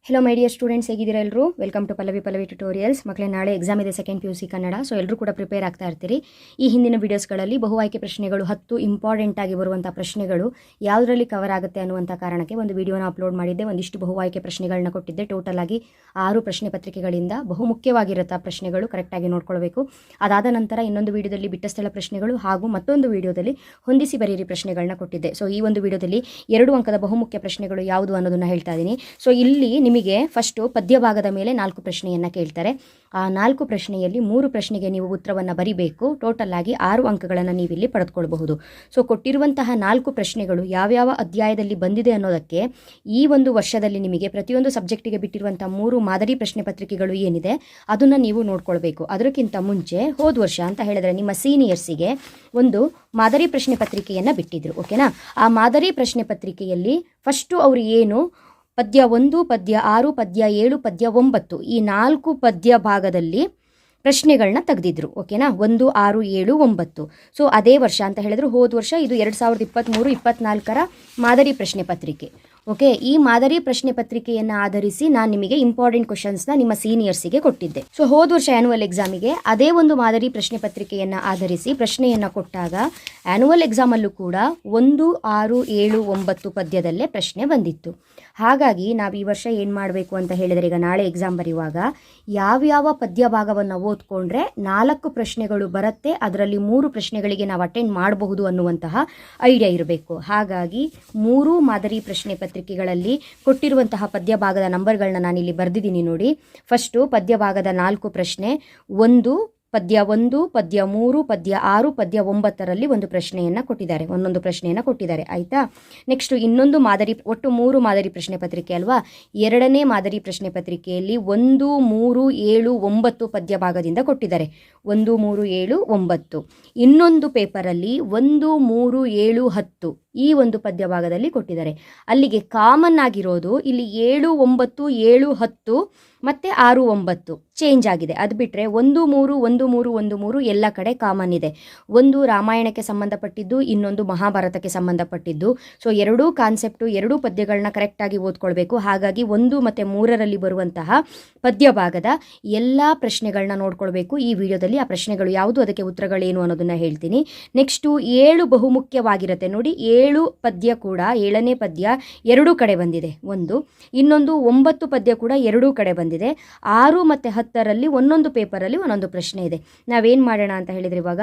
Hello my dear students, ಹೇಗಿದ್ದೀರಾ ಎಲ್ಲರೂ? Welcome to Pallavi tutorials. ಮಕ್ಕಳೇ, ನಾಳೆ ಎಕ್ಸಾಮ್ ಇದೆ, ಸೆಕೆಂಡ್ PUC ಕನ್ನಡ. ಸೊ ಎಲ್ಲರೂ ಕೂಡ ಪ್ರಿಪೇರ್ ಆಗ್ತಾ ಇರ್ತೀರಿ. ಈ ಹಿಂದಿನ ವಿಡಿಯೋಸ್ಗಳಲ್ಲಿ ಬಹು ಆಯ್ಕೆ ಪ್ರಶ್ನೆಗಳು 10 ಇಂಪಾರ್ಟೆಂಟ್ ಆಗಿ ಬರುವಂಥ ಪ್ರಶ್ನೆಗಳು ಯಾವುದರಲ್ಲಿ ಕವರ್ ಆಗುತ್ತೆ ಅನ್ನುವಂಥ ಕಾರಣಕ್ಕೆ ಒಂದು ವಿಡಿಯೋನ ಅಪ್ಲೋಡ್ ಮಾಡಿದ್ದೆ. ಒಂದಿಷ್ಟು ಬಹು ಆಯ್ಕೆ ಪ್ರಶ್ನೆಗಳನ್ನ ಕೊಟ್ಟಿದ್ದೆ. ಟೋಟಲ್ ಆಗಿ 6 ಪ್ರಶ್ನೆ ಪತ್ರಿಕೆಗಳಿಂದ ಬಹು ಮುಖ್ಯವಾಗಿರುತ್ತೆ ಪ್ರಶ್ನೆಗಳು, ಕರೆಕ್ಟಾಗಿ ನೋಡ್ಕೊಳ್ಬೇಕು. ಅದಾದ ನಂತರ ಇನ್ನೊಂದು ವಿಡಿಯೋದಲ್ಲಿ ಬಿಟ್ಟ ಸ್ಥಳ ಪ್ರಶ್ನೆಗಳು ಹಾಗೂ ಮತ್ತೊಂದು ವಿಡಿಯೋದಲ್ಲಿ ಹೊಂದಿಸಿ ಬರೀರಿ ಪ್ರಶ್ನೆಗಳನ್ನ ಕೊಟ್ಟಿದ್ದೆ. ಸೊ ಈ ಒಂದು ವಿಡಿಯೋದಲ್ಲಿ 2 ಅಂಕದ ಬಹುಮುಖ್ಯ ಪ್ರಶ್ನೆಗಳು ಯಾವುದು ಅನ್ನೋದನ್ನ ಹೇಳ್ತಾ ಇದ್ದೀನಿ. ಸೊ ಇಲ್ಲಿ ನಿಮಗೆ ಫಸ್ಟು ಪದ್ಯ ಭಾಗದ ಮೇಲೆ 4 ಪ್ರಶ್ನೆಯನ್ನು ಕೇಳ್ತಾರೆ. ಆ 4 ಪ್ರಶ್ನೆಯಲ್ಲಿ 3 ಪ್ರಶ್ನೆಗೆ ನೀವು ಉತ್ತರವನ್ನು ಬರಿಬೇಕು. ಟೋಟಲ್ ಆಗಿ 6 ಅಂಕಗಳನ್ನು ನೀವು ಇಲ್ಲಿ ಪಡೆದುಕೊಳ್ಳಬಹುದು. ಸೊ ಕೊಟ್ಟಿರುವಂತಹ 4 ಪ್ರಶ್ನೆಗಳು ಯಾವ್ಯಾವ ಅಧ್ಯಾಯದಲ್ಲಿ ಬಂದಿದೆ ಅನ್ನೋದಕ್ಕೆ ಈ ಒಂದು ವರ್ಷದಲ್ಲಿ ನಿಮಗೆ ಪ್ರತಿಯೊಂದು ಸಬ್ಜೆಕ್ಟಿಗೆ ಬಿಟ್ಟಿರುವಂಥ 3 ಮಾದರಿ ಪ್ರಶ್ನೆ ಪತ್ರಿಕೆಗಳು ಏನಿದೆ ಅದನ್ನು ನೀವು ನೋಡ್ಕೊಳ್ಬೇಕು. ಅದಕ್ಕಿಂತ ಮುಂಚೆ ಹೋದ ವರ್ಷ ಅಂತ ಹೇಳಿದ್ರೆ ನಿಮ್ಮ ಸೀನಿಯರ್ಸಿಗೆ ಒಂದು ಮಾದರಿ ಪ್ರಶ್ನೆ ಪತ್ರಿಕೆಯನ್ನು ಬಿಟ್ಟಿದ್ರು. ಓಕೆನಾ? ಆ ಮಾದರಿ ಪ್ರಶ್ನೆ ಪತ್ರಿಕೆಯಲ್ಲಿ ಫಸ್ಟು ಅವರು ಏನು ಪದ್ಯ 1, ಪದ್ಯ 6, ಪದ್ಯ 7, ಪದ್ಯ 9 ಈ 4 ಪದ್ಯ ಭಾಗದಲ್ಲಿ ಪ್ರಶ್ನೆಗಳನ್ನ ತೆಗೆದಿದ್ರು. ಓಕೆನಾ? 1, 6, 7, 9. ಸೊ ಅದೇ ವರ್ಷ ಅಂತ ಹೇಳಿದ್ರು ಹೋದ ವರ್ಷ ಇದು 2023-24 ಮಾದರಿ ಪ್ರಶ್ನೆ ಪತ್ರಿಕೆ. ಓಕೆ, ಈ ಮಾದರಿ ಪ್ರಶ್ನೆ ಪತ್ರಿಕೆಯನ್ನು ಆಧರಿಸಿ ನಾನು ನಿಮಗೆ ಇಂಪಾರ್ಟೆಂಟ್ ಕ್ವಶನ್ಸ್ನ ನಿಮ್ಮ ಸೀನಿಯರ್ಸಿಗೆ ಕೊಟ್ಟಿದ್ದೆ. ಸೊ ಹೋದ ವರ್ಷ ಆ್ಯನುವಲ್ ಎಕ್ಸಾಮಿಗೆ ಅದೇ ಒಂದು ಮಾದರಿ ಪ್ರಶ್ನೆ ಪತ್ರಿಕೆಯನ್ನು ಆಧರಿಸಿ ಪ್ರಶ್ನೆಯನ್ನು ಕೊಟ್ಟಾಗ ಆ್ಯನುವಲ್ ಎಕ್ಸಾಮಲ್ಲೂ ಕೂಡ 1, 6, 7, 9 ಪದ್ಯದಲ್ಲೇ ಪ್ರಶ್ನೆ ಬಂದಿತ್ತು. ಹಾಗಾಗಿ ನಾವು ಈ ವರ್ಷ ಏನು ಮಾಡಬೇಕು ಅಂತ ಹೇಳಿದರೆ, ಈಗ ನಾಳೆ ಎಕ್ಸಾಮ್ ಬರೆಯುವಾಗ ಯಾವ್ಯಾವ ಪದ್ಯ ಭಾಗವನ್ನು ಓದ್ಕೊಂಡ್ರೆ 4 ಪ್ರಶ್ನೆಗಳು ಬರುತ್ತೆ, ಅದರಲ್ಲಿ 3 ಪ್ರಶ್ನೆಗಳಿಗೆ ನಾವು ಅಟೆಂಡ್ ಮಾಡಬಹುದು ಅನ್ನುವಂತಹ ಐಡಿಯಾ ಇರಬೇಕು. ಹಾಗಾಗಿ 3 ಮಾದರಿ ಪ್ರಶ್ನೆ ಪತ್ರಿಕೆಗಳಲ್ಲಿ ಕೊಟ್ಟಿರುವಂತಹ ಪದ್ಯ ಭಾಗದ ನಂಬರ್ಗಳನ್ನ ನಾನಿಲ್ಲಿ ಬರೆದಿದ್ದೀನಿ ನೋಡಿ. ಫಸ್ಟು ಪದ್ಯ ಭಾಗದ 4 ಪ್ರಶ್ನೆ, 1, ಪದ್ಯ 1, ಪದ್ಯ 3, ಪದ್ಯ 6, ಪದ್ಯ 9ರಲ್ಲಿ ಒಂದು ಪ್ರಶ್ನೆಯನ್ನು ಕೊಟ್ಟಿದ್ದಾರೆ, ಒಂದೊಂದು ಪ್ರಶ್ನೆಯನ್ನು ಕೊಟ್ಟಿದ್ದಾರೆ. ಆಯಿತಾ? ನೆಕ್ಸ್ಟು ಇನ್ನೊಂದು ಮಾದರಿ, ಒಟ್ಟು 3 ಮಾದರಿ ಪ್ರಶ್ನೆ ಪತ್ರಿಕೆ ಅಲ್ವಾ? 2ನೇ ಮಾದರಿ ಪ್ರಶ್ನೆ ಪತ್ರಿಕೆಯಲ್ಲಿ 1, 3, 7, 9 ಪದ್ಯ ಭಾಗದಿಂದ ಕೊಟ್ಟಿದ್ದಾರೆ. 1, 3, 7, 9. ಇನ್ನೊಂದು ಪೇಪರಲ್ಲಿ 1, 3, 7, 10 ಈ ಒಂದು ಪದ್ಯ ಭಾಗದಲ್ಲಿ ಕೊಟ್ಟಿದ್ದಾರೆ. ಅಲ್ಲಿಗೆ ಕಾಮನ್ ಆಗಿರೋದು ಇಲ್ಲಿ 7, 9, 7, 10 ಮತ್ತು 6, 9 ಚೇಂಜ್ ಆಗಿದೆ. ಅದು ಬಿಟ್ಟರೆ 1, 3, 1, 3, 1, 3 ಎಲ್ಲ ಕಡೆ ಕಾಮನ್ ಇದೆ. ಒಂದು ರಾಮಾಯಣಕ್ಕೆ ಸಂಬಂಧಪಟ್ಟಿದ್ದು, ಇನ್ನೊಂದು ಮಹಾಭಾರತಕ್ಕೆ ಸಂಬಂಧಪಟ್ಟಿದ್ದು. ಸೊ ಎರಡೂ ಕಾನ್ಸೆಪ್ಟು, ಎರಡೂ ಪದ್ಯಗಳನ್ನ ಕರೆಕ್ಟಾಗಿ ಓದ್ಕೊಳ್ಬೇಕು. ಹಾಗಾಗಿ 1 ಮತ್ತು 3ರಲ್ಲಿ ಬರುವಂತಹ ಪದ್ಯ ಭಾಗದ ಎಲ್ಲ ಪ್ರಶ್ನೆಗಳನ್ನ ನೋಡ್ಕೊಳ್ಬೇಕು. ಈ ವಿಡಿಯೋದಲ್ಲಿ ಆ ಪ್ರಶ್ನೆಗಳು ಯಾವುದು, ಅದಕ್ಕೆ ಉತ್ತರಗಳೇನು ಅನ್ನೋದನ್ನ ಹೇಳ್ತೀನಿ. ನೆಕ್ಸ್ಟು 7 ಬಹುಮುಖ್ಯವಾಗಿರುತ್ತೆ ನೋಡಿ. 7 ಪದ್ಯ ಕೂಡ, 7ನೇ ಪದ್ಯ ಎರಡೂ ಕಡೆ ಬಂದಿದೆ ಒಂದು. ಇನ್ನೊಂದು 9 ಪದ್ಯ ಕೂಡ ಎರಡೂ ಕಡೆ ಬಂದಿದೆ. 6 ಮತ್ತು 10ರಲ್ಲಿ ಒಂದೊಂದು ಪೇಪರಲ್ಲಿ ಒಂದೊಂದು ಪ್ರಶ್ನೆ ಇದೆ. ನಾವೇನು ಮಾಡೋಣ ಅಂತ ಹೇಳಿದರೆ, ಇವಾಗ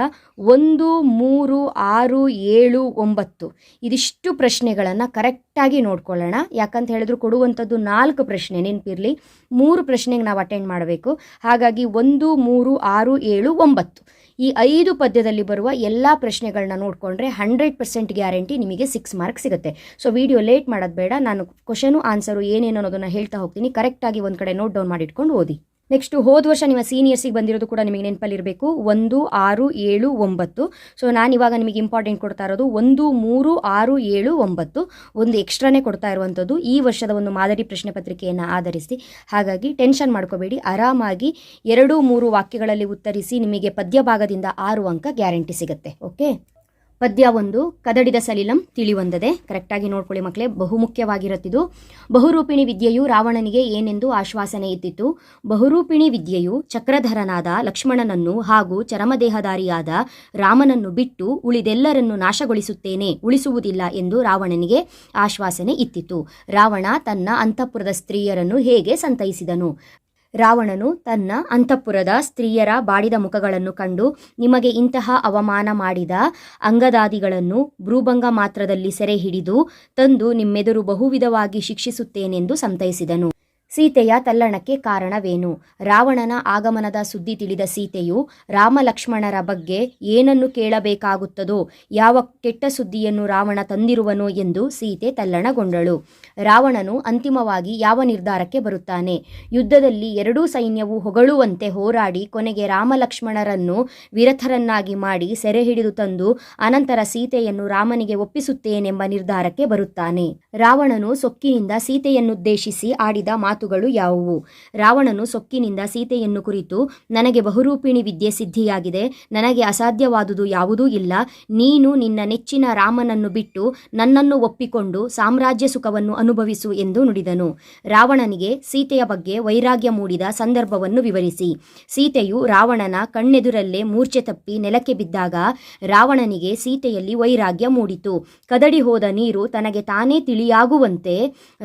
1, 3, 6, 7, 9 ಇದಿಷ್ಟು ಪ್ರಶ್ನೆಗಳನ್ನು ಕರೆಕ್ಟಾಗಿ ನೋಡ್ಕೊಳ್ಳೋಣ. ಯಾಕಂತ ಹೇಳಿದ್ರು ಕೊಡುವಂಥದ್ದು 4 ಪ್ರಶ್ನೆ, ನೆನಪಿರಲಿ 3 ಪ್ರಶ್ನೆಗೆ ನಾವು ಅಟೆಂಡ್ ಮಾಡಬೇಕು. ಹಾಗಾಗಿ 1, 3, 6, 7, 9 ಈ 5 ಪದ್ಯದಲ್ಲಿ ಬರುವ ಎಲ್ಲ ಪ್ರಶ್ನೆಗಳನ್ನ ನೋಡಿಕೊಂಡ್ರೆ 100% ಗ್ಯಾರಂಟಿ ನಿಮಗೆ 6 ಮಾರ್ಕ್ಸ್ ಸಿಗುತ್ತೆ. ಸೊ ವಿಡಿಯೋ ಲೇಟ್ ಮಾಡೋದು ಬೇಡ, ನಾನು ಕ್ವಶನು ಆನ್ಸರು ಏನೇನು ಅನ್ನೋದನ್ನು ಹೇಳ್ತಾ ಹೋಗ್ತೀನಿ. ಕರೆಕ್ಟಾಗಿ ಒಂದು ಕಡೆ ನೋಟ್ ಡೌನ್ ಮಾಡಿಟ್ಕೊಂಡು ಓದಿ. ನೆಕ್ಸ್ಟು ಹೋದ ವರ್ಷ ನಿಮ್ಮ ಸೀನಿಯರ್ಸಿಗೆ ಬಂದಿರೋದು ಕೂಡ ನಿಮಗೆ ನೆನಪಲ್ಲಿರಬೇಕು, 1, 6, 7, 9. ಸೊ ನಾನಿವಾಗ ನಿಮಗೆ ಇಂಪಾರ್ಟೆಂಟ್ ಕೊಡ್ತಾ ಇರೋದು 1, 3, 6, 7, 9 ಒಂದು ಎಕ್ಸ್ಟ್ರಾನೇ ಕೊಡ್ತಾ ಇರುವಂಥದ್ದು ಈ ವರ್ಷದ ಒಂದು ಮಾದರಿ ಪ್ರಶ್ನೆ ಪತ್ರಿಕೆಯನ್ನು ಆಧರಿಸಿ. ಹಾಗಾಗಿ ಟೆನ್ಷನ್ ಮಾಡ್ಕೋಬೇಡಿ, ಆರಾಮಾಗಿ 2, 3 ವಾಕ್ಯಗಳಲ್ಲಿ ಉತ್ತರಿಸಿ. ನಿಮಗೆ ಪದ್ಯ ಭಾಗದಿಂದ 6 ಅಂಕ ಗ್ಯಾರಂಟಿ ಸಿಗುತ್ತೆ. ಓಕೆ, ಪದ್ಯ 1 ಕದಡಿದ ಸಲಿಲಂ ತಿಳಿವಂದದೆ. ಕರೆಕ್ಟಾಗಿ ನೋಡ್ಕೊಳ್ಳಿ ಮಕ್ಕಳೇ, ಬಹುಮುಖ್ಯವಾಗಿರುತ್ತಿದ್ದು. ಬಹುರೂಪಿಣಿ ವಿದ್ಯೆಯು ರಾವಣನಿಗೆ ಏನೆಂದು ಆಶ್ವಾಸನೆ ಇತ್ತಿತ್ತು. ಬಹುರೂಪಿಣಿ ವಿದ್ಯೆಯು ಚಕ್ರಧರನಾದ ಲಕ್ಷ್ಮಣನನ್ನು ಹಾಗೂ ಚರಮದೇಹಧಾರಿಯಾದ ರಾಮನನ್ನು ಬಿಟ್ಟು ಉಳಿದೆಲ್ಲರನ್ನು ನಾಶಗೊಳಿಸುತ್ತೇನೆ, ಉಳಿಸುವುದಿಲ್ಲ ಎಂದು ರಾವಣನಿಗೆ ಆಶ್ವಾಸನೆ ಇತ್ತಿತ್ತು. ರಾವಣ ತನ್ನ ಅಂತಃಪುರದ ಸ್ತ್ರೀಯರನ್ನು ಹೇಗೆ ಸಂತೈಸಿದನು? ರಾವಣನು ತನ್ನ ಅಂತಃಪುರದ ಸ್ತ್ರೀಯರ ಬಾಡಿದ ಮುಖಗಳನ್ನು ಕಂಡು, ನಿಮಗೆ ಇಂತಹ ಅವಮಾನ ಮಾಡಿದ ಅಂಗದಾದಿಗಳನ್ನು ಭ್ರೂಭಂಗ ಮಾತ್ರದಲ್ಲಿ ಸೆರೆ ಹಿಡಿದು ತಂದು ನಿಮ್ಮೆದುರು ಬಹುವಿಧವಾಗಿ ಶಿಕ್ಷಿಸುತ್ತೇನೆಂದು ಸಂತೈಸಿದನು. ಸೀತೆಯ ತಲ್ಲಣಕ್ಕೆ ಕಾರಣವೇನು? ರಾವಣನ ಆಗಮನದ ಸುದ್ದಿ ತಿಳಿದ ಸೀತೆಯು ರಾಮ ಲಕ್ಷ್ಮಣರ ಬಗ್ಗೆ ಏನನ್ನು ಕೇಳಬೇಕಾಗುತ್ತದೋ, ಯಾವ ಕೆಟ್ಟ ಸುದ್ದಿಯನ್ನು ರಾವಣ ತಂದಿರುವನೋ ಎಂದು ಸೀತೆ ತಲ್ಲಣಗೊಂಡಳು. ರಾವಣನು ಅಂತಿಮವಾಗಿ ಯಾವ ನಿರ್ಧಾರಕ್ಕೆ ಬರುತ್ತಾನೆ? ಯುದ್ಧದಲ್ಲಿ ಎರಡೂ ಸೈನ್ಯವು ಹೊಗಳುವಂತೆ ಹೋರಾಡಿ ಕೊನೆಗೆ ರಾಮ ಲಕ್ಷ್ಮಣರನ್ನು ವಿರಥರನ್ನಾಗಿ ಮಾಡಿ ಸೆರೆ ಹಿಡಿದು ತಂದು ಅನಂತರ ಸೀತೆಯನ್ನು ರಾಮನಿಗೆ ಒಪ್ಪಿಸುತ್ತೇನೆಂಬ ನಿರ್ಧಾರಕ್ಕೆ ಬರುತ್ತಾನೆ. ರಾವಣನು ಸೊಕ್ಕಿನಿಂದ ಸೀತೆಯನ್ನುದ್ದೇಶಿಸಿ ಆಡಿದ ಮಾತುಗಳು ಮಾತುಗಳು ಯಾವುವು? ರಾವಣನು ಸೊಕ್ಕಿನಿಂದ ಸೀತೆಯನ್ನು ಕುರಿತು, ನನಗೆ ಬಹುರೂಪಿಣಿ ವಿದ್ಯೆ ಸಿದ್ಧಿಯಾಗಿದೆ, ನನಗೆ ಅಸಾಧ್ಯವಾದುದು ಯಾವುದೂ ಇಲ್ಲ, ನೀನು ನಿನ್ನ ನೆಚ್ಚಿನ ರಾಮನನ್ನು ಬಿಟ್ಟು ನನ್ನನ್ನು ಒಪ್ಪಿಕೊಂಡು ಸಾಮ್ರಾಜ್ಯ ಸುಖವನ್ನು ಅನುಭವಿಸು ಎಂದು ನುಡಿದನು. ರಾವಣನಿಗೆ ಸೀತೆಯ ಬಗ್ಗೆ ವೈರಾಗ್ಯ ಮೂಡಿದ ಸಂದರ್ಭವನ್ನು ವಿವರಿಸಿ. ಸೀತೆಯು ರಾವಣನ ಕಣ್ಣೆದುರಲ್ಲೇ ಮೂರ್ಛೆ ತಪ್ಪಿ ನೆಲಕ್ಕೆ ಬಿದ್ದಾಗ ರಾವಣನಿಗೆ ಸೀತೆಯಲ್ಲಿ ವೈರಾಗ್ಯ ಮೂಡಿತು. ಕದಡಿ ಹೋದ ನೀರು ತನಗೆ ತಾನೇ ತಿಳಿಯಾಗುವಂತೆ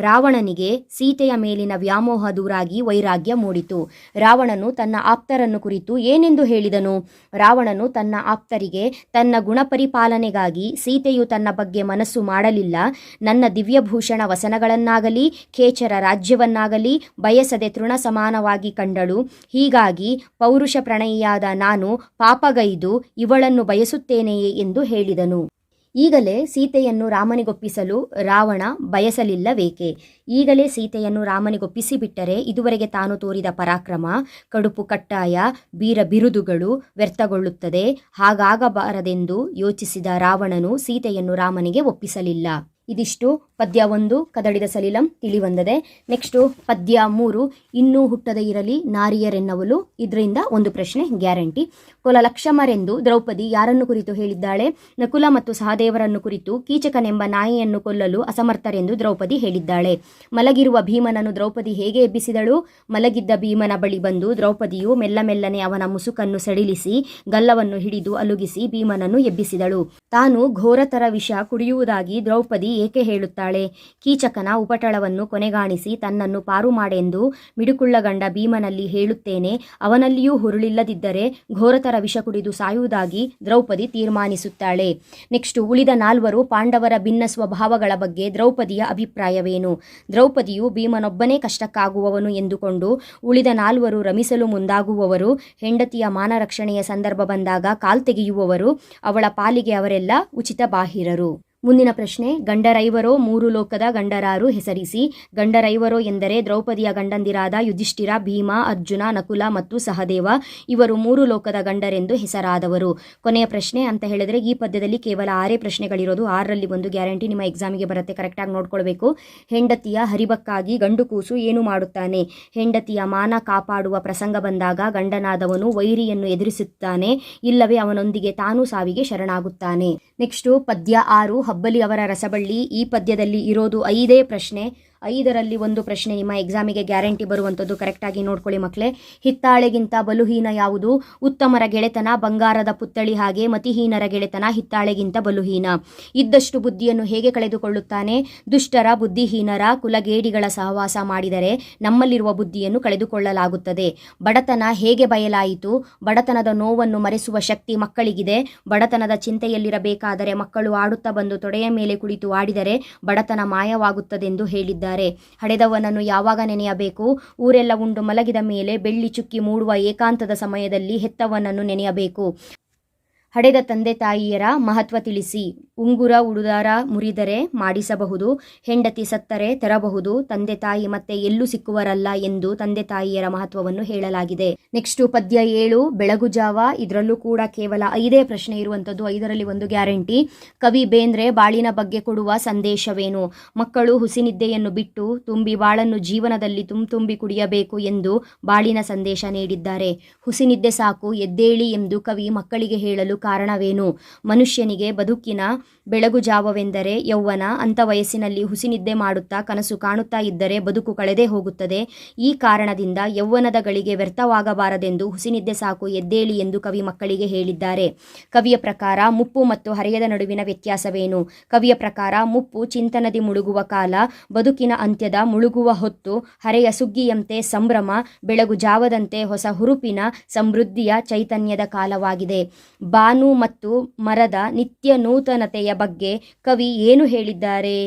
ರಾವಣನಿಗೆ ಸೀತೆಯ ಮೇಲಿನ ವ್ಯಾಮೋಹ ದೂರಾಗಿ ವೈರಾಗ್ಯ ಮೂಡಿತು. ರಾವಣನು ತನ್ನ ಆಪ್ತರನ್ನು ಕುರಿತು ಏನೆಂದು ಹೇಳಿದನು? ರಾವಣನು ತನ್ನ ಆಪ್ತರಿಗೆ, ತನ್ನ ಗುಣಪರಿಪಾಲನೆಗಾಗಿ ಸೀತೆಯು ತನ್ನ ಬಗ್ಗೆ ಮನಸ್ಸು ಮಾಡಲಿಲ್ಲ, ನನ್ನ ದಿವ್ಯಭೂಷಣ ವಸನಗಳನ್ನಾಗಲಿ ಖೇಚರ ರಾಜ್ಯವನ್ನಾಗಲಿ ಬಯಸದೆ ತೃಣ ಸಮಾನವಾಗಿ ಕಂಡಳು. ಹೀಗಾಗಿ ಪೌರುಷ ಪ್ರಣಯಿಯಾದ ನಾನು ಪಾಪಗೈದು ಇವಳನ್ನು ಬಯಸುತ್ತೇನೆಯೇ ಎಂದು ಹೇಳಿದನು. ಈಗಲೇ ಸೀತೆಯನ್ನು ರಾಮನಿಗೊಪ್ಪಿಸಲು ರಾವಣ ಬಯಸಲಿಲ್ಲವೇಕೆ? ಈಗಲೇ ಸೀತೆಯನ್ನು ರಾಮನಿಗೊಪ್ಪಿಸಿಬಿಟ್ಟರೆ ಇದುವರೆಗೆ ತಾನು ತೋರಿದ ಪರಾಕ್ರಮ, ಕಡುಪು ಕಟ್ಟಾಯ, ಬೀರ ಬಿರುದುಗಳು ವ್ಯರ್ಥಗೊಳ್ಳುತ್ತದೆ. ಹಾಗಾಗಬಾರದೆಂದು ಯೋಚಿಸಿದ ರಾವಣನು ಸೀತೆಯನ್ನು ರಾಮನಿಗೆ ಒಪ್ಪಿಸಲಿಲ್ಲ. ಇದಿಷ್ಟು ಪದ್ಯ 1 ಕದಡಿದ ಸಲಿಲಂ ತಿಳಿವಂದದೆ. ನೆಕ್ಸ್ಟು ಪದ್ಯ 3 ಇನ್ನೂ ಹುಟ್ಟದೇ ಇರಲಿ ನಾರಿಯರೆನ್ನವಲು. ಇದರಿಂದ ಒಂದು ಪ್ರಶ್ನೆ ಗ್ಯಾರಂಟಿ. ಕೊಲಲಕ್ಷಮರೆಂದು ದ್ರೌಪದಿ ಯಾರನ್ನು ಕುರಿತು ಹೇಳಿದ್ದಾಳೆ? ನಕುಲ ಮತ್ತು ಸಹದೇವರನ್ನು ಕುರಿತು. ಕೀಚಕನೆಂಬ ನಾಯಿಯನ್ನು ಕೊಲ್ಲಲು ಅಸಮರ್ಥರೆಂದು ದ್ರೌಪದಿ ಹೇಳಿದ್ದಾಳೆ. ಮಲಗಿರುವ ಭೀಮನನ್ನು ದ್ರೌಪದಿ ಹೇಗೆ ಎಬ್ಬಿಸಿದಳು? ಮಲಗಿದ್ದ ಭೀಮನ ಬಳಿ ಬಂದು ದ್ರೌಪದಿಯು ಮೆಲ್ಲಮೆಲ್ಲನೆ ಅವನ ಮುಸುಕನ್ನು ಸಡಿಲಿಸಿ ಗಲ್ಲವನ್ನು ಹಿಡಿದು ಅಲುಗಿಸಿ ಭೀಮನನ್ನು ಎಬ್ಬಿಸಿದಳು. ತಾನು ಘೋರತರ ವಿಷ ಕುಡಿಯುವುದಾಗಿ ದ್ರೌಪದಿ ಏಕೆ ಹೇಳುತ್ತಾಳೆ? ಕೀಚಕನ ಉಪಟಳವನ್ನು ಕೊನೆಗಾಣಿಸಿ ತನ್ನನ್ನು ಪಾರು ಮಾಡೆಂದು ಮಿಡುಕುಳ್ಳಗಂಡ ಭೀಮನಲ್ಲಿ ಹೇಳುತ್ತೇನೆ, ಅವನಲ್ಲಿಯೂ ಹುರುಳಿಲ್ಲದಿದ್ದರೆ ಘೋರತರ ವಿಷ ಕುಡಿದು ಸಾಯುವುದಾಗಿ ದ್ರೌಪದಿ ತೀರ್ಮಾನಿಸುತ್ತಾಳೆ. ನೆಕ್ಸ್ಟ್ ಉಳಿದ 4 ಪಾಂಡವರ ಭಿನ್ನ ಸ್ವಭಾವಗಳ ಬಗ್ಗೆ ದ್ರೌಪದಿಯ ಅಭಿಪ್ರಾಯವೇನು? ದ್ರೌಪದಿಯು ಭೀಮನೊಬ್ಬನೇ ಕಷ್ಟಕ್ಕಾಗುವವನು ಎಂದುಕೊಂಡು ಉಳಿದ 4 ರಮಿಸಲು ಮುಂದಾಗುವವರು, ಹೆಂಡತಿಯ ಮಾನರಕ್ಷಣೆಯ ಸಂದರ್ಭ ಬಂದಾಗ ಕಾಲ್ತೆಗೆಯುವವರು, ಅವಳ ಪಾಲಿಗೆ ಅವರೆಲ್ಲ ಉಚಿತ ಬಾಹಿರರು. ಮುಂದಿನ ಪ್ರಶ್ನೆ, ಗಂಡರೈವರೋ 3 ಲೋಕದ ಗಂಡರಾರು ಹೆಸರಿಸಿ. ಗಂಡರೈವರೋ ಎಂದರೆ ದ್ರೌಪದಿಯ ಗಂಡಂದಿರಾದ ಯುಧಿಷ್ಠಿರ, ಭೀಮ, ಅರ್ಜುನ, ನಕುಲ ಮತ್ತು ಸಹದೇವ. ಇವರು 3 ಲೋಕದ ಗಂಡರೆಂದು ಹೆಸರಾದವರು. ಕೊನೆಯ ಪ್ರಶ್ನೆ ಅಂತ ಹೇಳಿದ್ರೆ ಈ ಪದ್ಯದಲ್ಲಿ ಕೇವಲ 6 ಪ್ರಶ್ನೆಗಳಿರೋದು. 6ರಲ್ಲಿ ಒಂದು ಗ್ಯಾರಂಟಿ ನಿಮ್ಮ ಎಕ್ಸಾಮಿಗೆ ಬರುತ್ತೆ, ಕರೆಕ್ಟಾಗಿ ನೋಡ್ಕೊಳ್ಬೇಕು. ಹೆಂಡತಿಯ ಹರಿಬಕ್ಕಾಗಿ ಗಂಡು ಕೂಸು ಏನು ಮಾಡುತ್ತಾನೆ? ಹೆಂಡತಿಯ ಮಾನ ಕಾಪಾಡುವ ಪ್ರಸಂಗ ಬಂದಾಗ ಗಂಡನಾದವನು ವೈರಿಯನ್ನು ಎದುರಿಸುತ್ತಾನೆ, ಇಲ್ಲವೇ ಅವನೊಂದಿಗೆ ತಾನು ಸಾವಿಗೆ ಶರಣಾಗುತ್ತಾನೆ. ನೆಕ್ಸ್ಟು ಪದ್ಯ 6 ಹಬ್ಬಲಿ ಅವರ ರಸಬಳ್ಳಿ. ಈ ಪದ್ಯದಲ್ಲಿ ಇರೋದು 5 ಪ್ರಶ್ನೆ. 5ರಲ್ಲಿ ಒಂದು ಪ್ರಶ್ನೆ ನಿಮ್ಮ ಎಕ್ಸಾಮಿಗೆ ಗ್ಯಾರಂಟಿ ಬರುವಂಥದ್ದು, ಕರೆಕ್ಟಾಗಿ ನೋಡ್ಕೊಳ್ಳಿ ಮಕ್ಕಳೇ. ಹಿತ್ತಾಳೆಗಿಂತ ಬಲುಹೀನ ಯಾವುದು? ಉತ್ತಮರ ಗೆಳೆತನ ಬಂಗಾರದ ಪುತ್ತಳಿ ಹಾಗೆ, ಮತಿಹೀನರ ಗೆಳೆತನ ಹಿತ್ತಾಳೆಗಿಂತ ಬಲುಹೀನ. ಇದ್ದಷ್ಟು ಬುದ್ಧಿಯನ್ನು ಹೇಗೆ ಕಳೆದುಕೊಳ್ಳುತ್ತಾನೆ? ದುಷ್ಟರ, ಬುದ್ಧಿಹೀನರ, ಕುಲಗೇಡಿಗಳ ಸಹವಾಸ ಮಾಡಿದರೆ ನಮ್ಮಲ್ಲಿರುವ ಬುದ್ಧಿಯನ್ನು ಕಳೆದುಕೊಳ್ಳಲಾಗುತ್ತದೆ. ಬಡತನ ಹೇಗೆ ಬಯಲಾಯಿತು? ಬಡತನದ ನೋವನ್ನು ಮರೆಸುವ ಶಕ್ತಿ ಮಕ್ಕಳಿಗಿದೆ. ಬಡತನದ ಚಿಂತೆಯಲ್ಲಿರಬೇಕಾದರೆ ಮಕ್ಕಳು ಆಡುತ್ತಾ ಬಂದು ತೊಡೆಯ ಮೇಲೆ ಕುಳಿತು ಆಡಿದರೆ ಬಡತನ ಮಾಯವಾಗುತ್ತದೆಂದು ಹೇಳಿದ್ದಾರೆ. ಹಡೆದವನನ್ನು ಯಾವಾಗ ನೆನೆಯಬೇಕು? ಊರೆಲ್ಲ ಉಂಡು ಮಲಗಿದ ಮೇಲೆ ಬೆಳ್ಳಿ ಚುಕ್ಕಿ ಮೂಡುವ ಏಕಾಂತದ ಸಮಯದಲ್ಲಿ ಹೆತ್ತವನನ್ನು ನೆನೆಯಬೇಕು. ಹಡೆದ ತಂದೆ ತಾಯಿಯರ ಮಹತ್ವ ತಿಳಿಸಿ. ಉಂಗುರ ಉಡುದಾರ ಮುರಿದರೆ ಮಾಡಿಸಬಹುದು, ಹೆಂಡತಿ ಸತ್ತರೆ ತರಬಹುದು, ತಂದೆ ತಾಯಿ ಮತ್ತೆ ಎಲ್ಲೂ ಸಿಕ್ಕುವರಲ್ಲ ಎಂದು ತಂದೆ ತಾಯಿಯರ ಮಹತ್ವವನ್ನು ಹೇಳಲಾಗಿದೆ. ನೆಕ್ಸ್ಟ್ ಪದ್ಯ 7 ಬೆಳಗುಜಾವ. ಇದರಲ್ಲೂ ಕೂಡ ಕೇವಲ 5 ಪ್ರಶ್ನೆ ಇರುವಂಥದ್ದು. 5ರಲ್ಲಿ ಒಂದು ಗ್ಯಾರಂಟಿ. ಕವಿ ಬೇಂದ್ರೆ ಬಾಳಿನ ಬಗ್ಗೆ ಕೊಡುವ ಸಂದೇಶವೇನು? ಮಕ್ಕಳು ಹುಸಿನಿದ್ದೆಯನ್ನು ಬಿಟ್ಟು ತುಂಬಿ ಬಾಳನ್ನು ಜೀವನದಲ್ಲಿ ತುಂಬಿ ಕುಡಿಯಬೇಕು ಎಂದು ಬಾಳಿನ ಸಂದೇಶ ನೀಡಿದ್ದಾರೆ. ಹುಸಿನಿದ್ದೆ ಸಾಕು ಎದ್ದೇಳಿ ಎಂದು ಕವಿ ಮಕ್ಕಳಿಗೆ ಹೇಳಲು ಕಾರಣವೇನು? ಮನುಷ್ಯನಿಗೆ ಬದುಕಿನ ಬೆಳಗುಜಾವವೆಂದರೆ ಯೌವನ. ಅಂಥ ವಯಸ್ಸಿನಲ್ಲಿ ಹುಸಿನಿದ್ದೆ ಮಾಡುತ್ತಾ ಕನಸು ಕಾಣುತ್ತಾ ಇದ್ದರೆ ಬದುಕು ಕಳೆದೇ ಹೋಗುತ್ತದೆ. ಈ ಕಾರಣದಿಂದ ಯೌವನದ ಗಳಿಗೆ ವ್ಯರ್ಥವಾಗಬಾರದೆಂದು ಹುಸಿನಿದ್ದೆ ಸಾಕು ಎದ್ದೇಳಿ ಎಂದು ಕವಿ ಮಕ್ಕಳಿಗೆ ಹೇಳಿದ್ದಾರೆ. ಕವಿಯ ಪ್ರಕಾರ ಮುಪ್ಪು ಮತ್ತು ಹರೆಯದ ನಡುವಿನ ವ್ಯತ್ಯಾಸವೇನು? ಕವಿಯ ಪ್ರಕಾರ ಮುಪ್ಪು ಚಿಂತನದಿ ಮುಳುಗುವ ಕಾಲ, ಬದುಕಿನ ಅಂತ್ಯದ ಮುಳುಗುವ ಹೊತ್ತು, ಹರೆಯ ಸುಗ್ಗಿಯಂತೆ ಸಂಭ್ರಮ, ಬೆಳಗುಜಾವದಂತೆ ಹೊಸ ಹುರುಪಿನ ಸಮೃದ್ಧಿಯ ಚೈತನ್ಯದ ಕಾಲವಾಗಿದೆ. ಬಾನು ಮತ್ತು ಮರದ ನಿತ್ಯ ನೂತನತೆಯ ಬಗ್ಗೆ ಕವಿ ಏನು ಹೇಳಿದ್ದಾರೆ?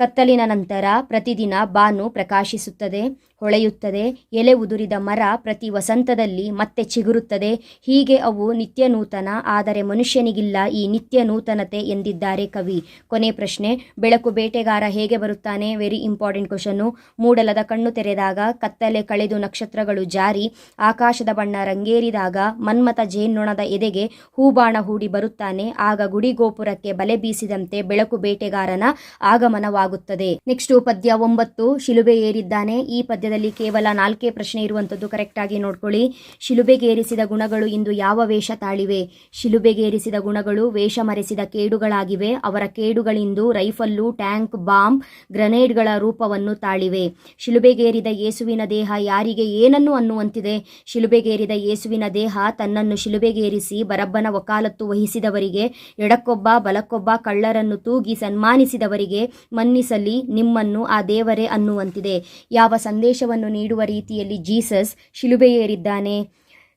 ಕತ್ತಲಿನ ನಂತರ ಪ್ರತಿದಿನ ಬಾನು ಪ್ರಕಾಶಿಸುತ್ತದೆ, ಹೊಳೆಯುತ್ತದೆ. ಎಲೆ ಉದುರಿದ ಮರ ಪ್ರತಿ ವಸಂತದಲ್ಲಿ ಮತ್ತೆ ಚಿಗುರುತ್ತದೆ. ಹೀಗೆ ಅವು ನಿತ್ಯ ನೂತನ. ಆದರೆ ಮನುಷ್ಯನಿಗಿಲ್ಲ ಈ ನಿತ್ಯ ನೂತನತೆ ಎಂದಿದ್ದಾರೆ ಕವಿ. ಕೊನೆ ಪ್ರಶ್ನೆ, ಬೆಳಕು ಬೇಟೆಗಾರ ಹೇಗೆ ಬರುತ್ತಾನೆ? Very important question. ಮೂಡಲದ ಕಣ್ಣು ತೆರೆದಾಗ, ಕತ್ತಲೆ ಕಳೆದು ನಕ್ಷತ್ರಗಳು ಜಾರಿ, ಆಕಾಶದ ಬಣ್ಣ ರಂಗೇರಿದಾಗ ಮನ್ಮಥ ಜೇನ್ನೊಣದ ಎದೆಗೆ ಹೂಬಾಣ ಹೂಡಿ ಬರುತ್ತಾನೆ. ಆಗ ಗುಡಿ ಗೋಪುರಕ್ಕೆ ಬಲೆ ಬೀಸಿದಂತೆ ಬೆಳಕು ಬೇಟೆಗಾರನ ಆಗಮನವಾಗುತ್ತದೆ. ಆಗುತ್ತದೆ. ನೆಕ್ಸ್ಟ್ ಪದ್ಯ 9 ಶಿಲುಬೆ ಏರಿದ್ದಾನೆ. ಈ ಪದ್ಯದಲ್ಲಿ ಕೇವಲ 4 ಪ್ರಶ್ನೆ ಇರುವಂತದ್ದು, ಕರೆಕ್ಟ್ ಆಗಿ ನೋಡ್ಕೊಳ್ಳಿ. ಶಿಲುಬೆಗೇರಿಸಿದ ಗುಣಗಳು ಇಂದು ಯಾವ ವೇಷ ತಾಳಿವೆ? ಶಿಲುಬೆಗೇರಿಸಿದ ಗುಣಗಳು ವೇಷ ಮರೆಸಿದ ಕೇಡುಗಳಾಗಿವೆ. ಅವರ ಕೇಡುಗಳಿಂದು ರೈಫಲ್ಲು, ಟ್ಯಾಂಕ್, ಬಾಂಬ್, ಗ್ರೆನೇಡ್ಗಳ ರೂಪವನ್ನು ತಾಳಿವೆ. ಶಿಲುಬೆಗೇರಿದ ಯೇಸುವಿನ ದೇಹ ಯಾರಿಗೆ ಏನನ್ನು ಅನ್ನುವಂತಿದೆ? ಶಿಲುಬೆಗೇರಿದ ಯೇಸುವಿನ ದೇಹ ತನ್ನನ್ನು ಶಿಲುಬೆಗೇರಿಸಿ ಬರಬ್ಬನ ವಕಾಲತ್ತು ವಹಿಸಿದವರಿಗೆ, ಎಡಕ್ಕೊಬ್ಬ ಬಲಕ್ಕೊಬ್ಬ ಕಳ್ಳರನ್ನು ತೂಗಿ ಸನ್ಮಾನಿಸಿದವರಿಗೆ ಮನ್ನಿಸಲಿ ನಿಮ್ಮನ್ನು ಆ ದೇವರೇ ಅನ್ನುವಂತಿದೆ. ಯಾವ ಸಂದೇಶವನ್ನು ನೀಡುವ ರೀತಿಯಲ್ಲಿ ಜೀಸಸ್ ಶಿಲುಬೆಯೇರಿದ್ದಾನೆ?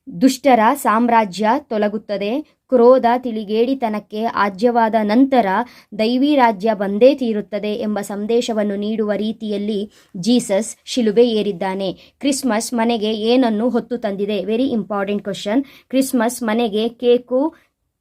ದುಷ್ಟರ ಸಾಮ್ರಾಜ್ಯ ತೊಲಗುತ್ತದೆ, ಕ್ರೋಧ ತಿಳಿಗೇಡಿತನಕ್ಕೆ ಆಜ್ಯವಾದ ನಂತರ ದೈವಿ ರಾಜ್ಯ ಬಂದೇ ತೀರುತ್ತದೆ ಎಂಬ ಸಂದೇಶವನ್ನು ನೀಡುವ ರೀತಿಯಲ್ಲಿ ಜೀಸಸ್ ಶಿಲುಬೆ ಏರಿದ್ದಾನೆ. ಕ್ರಿಸ್ಮಸ್ ಮನೆಗೆ ಏನನ್ನು ಹೊತ್ತು ತಂದಿದೆ? Very important question. ಕ್ರಿಸ್ಮಸ್ ಮನೆಗೆ ಕೇಕು,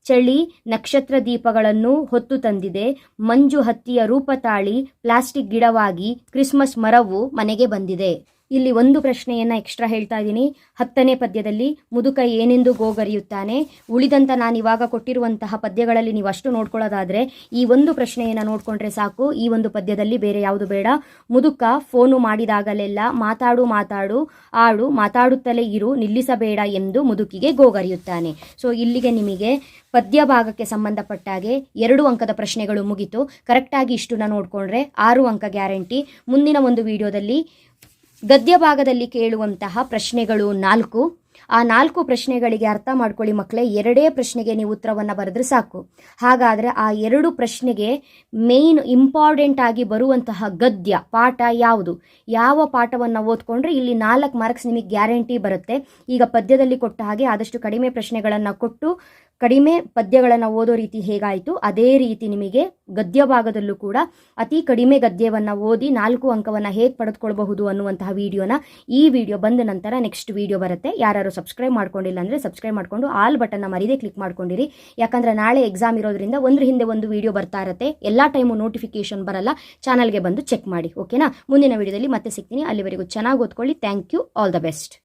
ಚಳಿ, ನಕ್ಷತ್ರ ದೀಪಗಳನ್ನು ಹೊತ್ತು ತಂದಿದೆ. ಮಂಜು ಹತ್ತಿಯ ರೂಪ ತಾಳಿ ಪ್ಲಾಸ್ಟಿಕ್ ಗಿಡವಾಗಿ ಕ್ರಿಸ್ಮಸ್ ಮರವು ಮನೆಗೆ ಬಂದಿದೆ. ಇಲ್ಲಿ ಒಂದು ಪ್ರಶ್ನೆಯನ್ನು ಎಕ್ಸ್ಟ್ರಾ ಹೇಳ್ತಾ ಇದ್ದೀನಿ. 10ನೇ ಪದ್ಯದಲ್ಲಿ ಮುದುಕ ಏನೆಂದು ಗೋಗರಿಯುತ್ತಾನೆ. ಉಳಿದಂತ ನಾನು ಇವಾಗ ಕೊಟ್ಟಿರುವಂತಹ ಪದ್ಯಗಳಲ್ಲಿ ನೀವು ಅಷ್ಟು ನೋಡ್ಕೊಳ್ಳೋದಾದ್ರೆ ಈ ಒಂದು ಪ್ರಶ್ನೆಯನ್ನು ನೋಡ್ಕೊಂಡ್ರೆ ಸಾಕು. ಈ ಒಂದು ಪದ್ಯದಲ್ಲಿ ಬೇರೆ ಯಾವುದು ಬೇಡ. ಮುದುಕ ಫೋನು ಮಾಡಿದಾಗಲೆಲ್ಲ ಮಾತಾಡು ಮಾತಾಡು ಆಡು, ಮಾತಾಡುತ್ತಲೇ ಇರು, ನಿಲ್ಲಿಸಬೇಡ ಎಂದು ಮುದುಕಿಗೆ ಗೋಗರಿಯುತ್ತಾನೆ. ಸೊ ಇಲ್ಲಿಗೆ ನಿಮಗೆ ಪದ್ಯ ಭಾಗಕ್ಕೆ ಸಂಬಂಧಪಟ್ಟಾಗೆ 2 ಅಂಕದ ಪ್ರಶ್ನೆಗಳು ಮುಗಿತು. ಕರೆಕ್ಟಾಗಿ ಇಷ್ಟನ್ನ ನೋಡ್ಕೊಂಡ್ರೆ 6 ಅಂಕ ಗ್ಯಾರಂಟಿ. ಮುಂದಿನ ಒಂದು ವಿಡಿಯೋದಲ್ಲಿ ಗದ್ಯ ಭಾಗದಲ್ಲಿ ಕೇಳುವಂತಹ ಪ್ರಶ್ನೆಗಳು 4. ಆ 4 ಪ್ರಶ್ನೆಗಳಿಗೆ ಅರ್ಥ ಮಾಡ್ಕೊಳ್ಳಿ ಮಕ್ಕಳೇ. 2 ಪ್ರಶ್ನೆಗೆ ನೀವು ಉತ್ತರವನ್ನು ಬರೆದ್ರೆ ಸಾಕು. ಹಾಗಾದರೆ ಆ 2 ಪ್ರಶ್ನೆಗೆ ಮೇನ್ ಇಂಪಾರ್ಟೆಂಟ್ ಆಗಿ ಬರುವಂತಹ ಗದ್ಯ ಪಾಠ ಯಾವುದು? ಯಾವ ಪಾಠವನ್ನು ಓದ್ಕೊಂಡ್ರೆ ಇಲ್ಲಿ 4 ಮಾರ್ಕ್ಸ್ ನಿಮಗೆ ಗ್ಯಾರಂಟಿ ಬರುತ್ತೆ. ಈಗ ಪದ್ಯದಲ್ಲಿ ಕೊಟ್ಟ ಹಾಗೆ ಆದಷ್ಟು ಕಡಿಮೆ ಪ್ರಶ್ನೆಗಳನ್ನು ಕೊಟ್ಟು ಕಡಿಮೆ ಪದ್ಯಗಳನ್ನು ಓದೋ ರೀತಿ ಹೇಗಾಯಿತು ಅದೇ ರೀತಿ ನಿಮಗೆ ಗದ್ಯ ಭಾಗದಲ್ಲೂ ಕೂಡ ಅತಿ ಕಡಿಮೆ ಗದ್ಯವನ್ನು ಓದಿ 4 ಅಂಕವನ್ನು ಹೇಗೆ ಪಡೆದುಕೊಳ್ಬಹುದು ಅನ್ನುವಂತಹ ವಿಡಿಯೋನ ಈ ವಿಡಿಯೋ ಬಂದ ನಂತರ ನೆಕ್ಸ್ಟ್ ವಿಡಿಯೋ ಬರುತ್ತೆ. ಯಾರು ಸಬ್ಸ್ಕ್ರೈಬ್ ಮಾಡ್ಕೊಂಡಿಲ್ಲ ಅಂದರೆ ಸಬ್ಸ್ಕ್ರೈಬ್ ಮಾಡಿಕೊಂಡು ಆಲ್ ಬಟನ್ನ ಮರಿದೇ ಕ್ಲಿಕ್ ಮಾಡ್ಕೊಂಡಿರಿ. ಯಾಕಂದರೆ ನಾಳೆ ಎಕ್ಸಾಮ್ ಇರೋದ್ರಿಂದ ಒಂದ್ರ ಹಿಂದೆ ಒಂದು ವಿಡಿಯೋ ಬರ್ತಾ ಇರುತ್ತೆ. ಎಲ್ಲ ಟೈಮು ನೋಟಿಫಿಕೇಶನ್ ಬರಲ್ಲ. ಚಾನಲ್ಗೆ ಬಂದು ಚೆಕ್ ಮಾಡಿ. ಓಕೆನಾ? ಮುಂದಿನ ವಿಡಿಯೋದಲ್ಲಿ ಮತ್ತೆ ಸಿಗ್ತೀನಿ. ಅಲ್ಲಿವರೆಗೂ ಚೆನ್ನಾಗಿ ಓದ್ಕೊಳ್ಳಿ. Thank you. All the best.